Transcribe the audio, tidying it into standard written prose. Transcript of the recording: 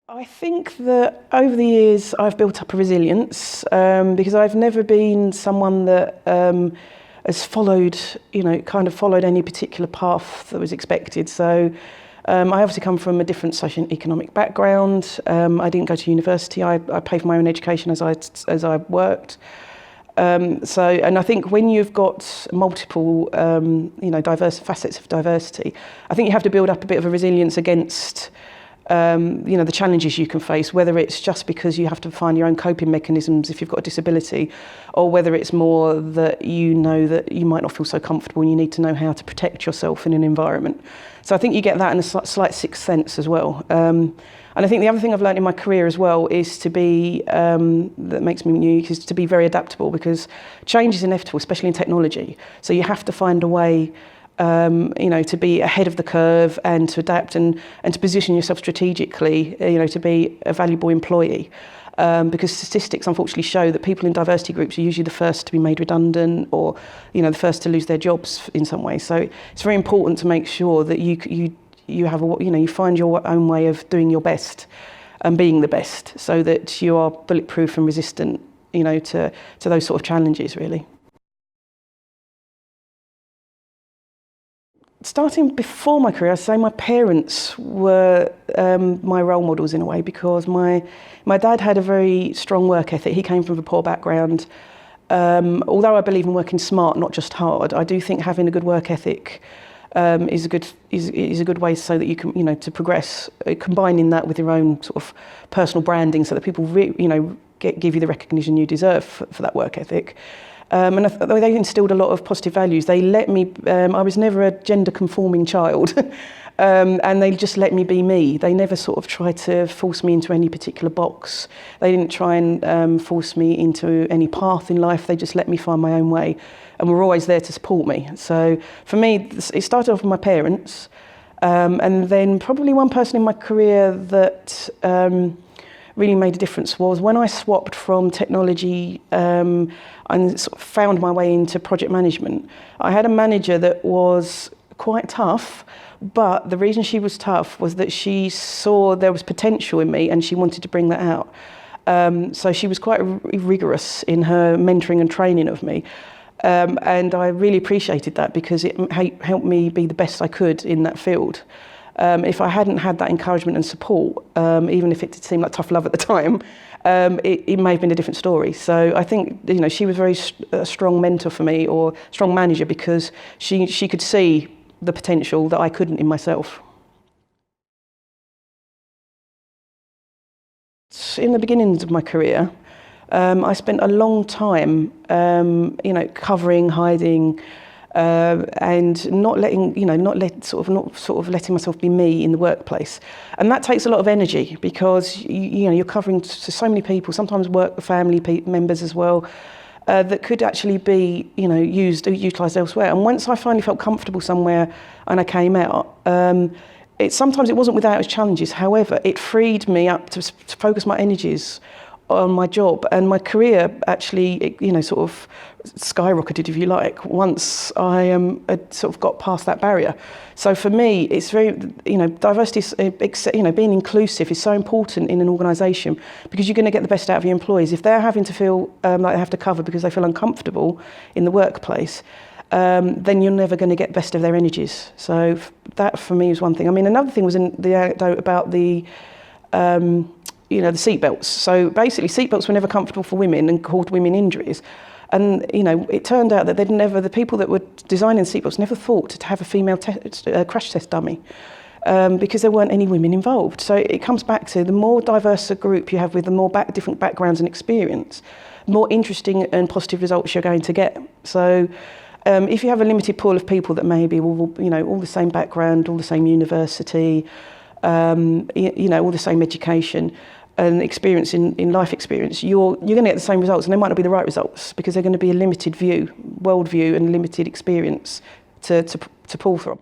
I think that over the years I've built up a resilience because I've never been someone that has followed, kind of followed any particular path that was expected. So I obviously come from a different socio-economic background. I didn't go to university. I paid for my own education as I worked. And I think when you've got multiple, diverse facets of diversity, I think you have to build up a bit of a resilience against the challenges you can face, whether it's just because you have to find your own coping mechanisms if you've got a disability, or whether it's more that that you might not feel so comfortable and you need to know how to protect yourself in an environment. So I think you get that in a slight sixth sense as well. And I think the other thing I've learned in my career as well is to be, that makes me unique, is to be very adaptable, because change is inevitable, especially in technology. So you have to find a way to be ahead of the curve and to adapt and to position yourself strategically, to be a valuable employee. Because statistics unfortunately show that people in diversity groups are usually the first to be made redundant, or, the first to lose their jobs in some way. So it's very important to make sure that you have you find your own way of doing your best and being the best, so that you are bulletproof and resistant, to those sort of challenges, really. Starting before my career, I'd say my parents were my role models in a way, because my dad had a very strong work ethic. He came from a poor background. Although I believe in working smart, not just hard, I do think having a good work ethic is a good way so that you can, to progress, combining that with your own sort of personal branding, so that people give you the recognition you deserve for that work ethic. And they instilled a lot of positive values. They let me, I was never a gender-conforming child, and they just let me be me. They never sort of tried to force me into any particular box. They didn't try and force me into any path in life. They just let me find my own way, and were always there to support me. So for me, it started off with my parents, and then probably one person in my career that really made a difference was when I swapped from technology and sort of found my way into project management. I had a manager that was quite tough, but the reason she was tough was that she saw there was potential in me and she wanted to bring that out. So she was quite rigorous in her mentoring and training of me. And I really appreciated that, because it helped me be the best I could in that field. If I hadn't had that encouragement and support, even if it did seem like tough love at the time, it may have been a different story. So I think, she was a strong mentor for me, or strong manager, because she could see the potential that I couldn't in myself. In the beginnings of my career, I spent a long time, covering, hiding, and not letting myself be me in the workplace. And that takes a lot of energy, because you're covering to so many people, sometimes work family members as well, that could actually be utilised elsewhere. And once I finally felt comfortable somewhere and I came out, sometimes it wasn't without its challenges. However, it freed me up to focus my energies on my job, and my career actually, sort of skyrocketed, if you like, once I had sort of got past that barrier. So for me, it's very, diversity, being inclusive is so important in an organisation, because you're going to get the best out of your employees. If they're having to feel like they have to cover because they feel uncomfortable in the workplace, then you're never going to get the best of their energies. So that for me is one thing. I mean, another thing was in the anecdote about the seatbelts. So basically, seatbelts were never comfortable for women and caused women injuries. And, it turned out that the people that were designing seatbelts never thought to have a female crash test dummy, because there weren't any women involved. So it comes back to the more diverse a group you have with the more different backgrounds and experience, the more interesting and positive results you're going to get. So if you have a limited pool of people that maybe all the same background, all the same university, all the same education and experience in life experience, you're going to get the same results, and they might not be the right results, because they're going to be a limited view, worldview, and limited experience to pull from.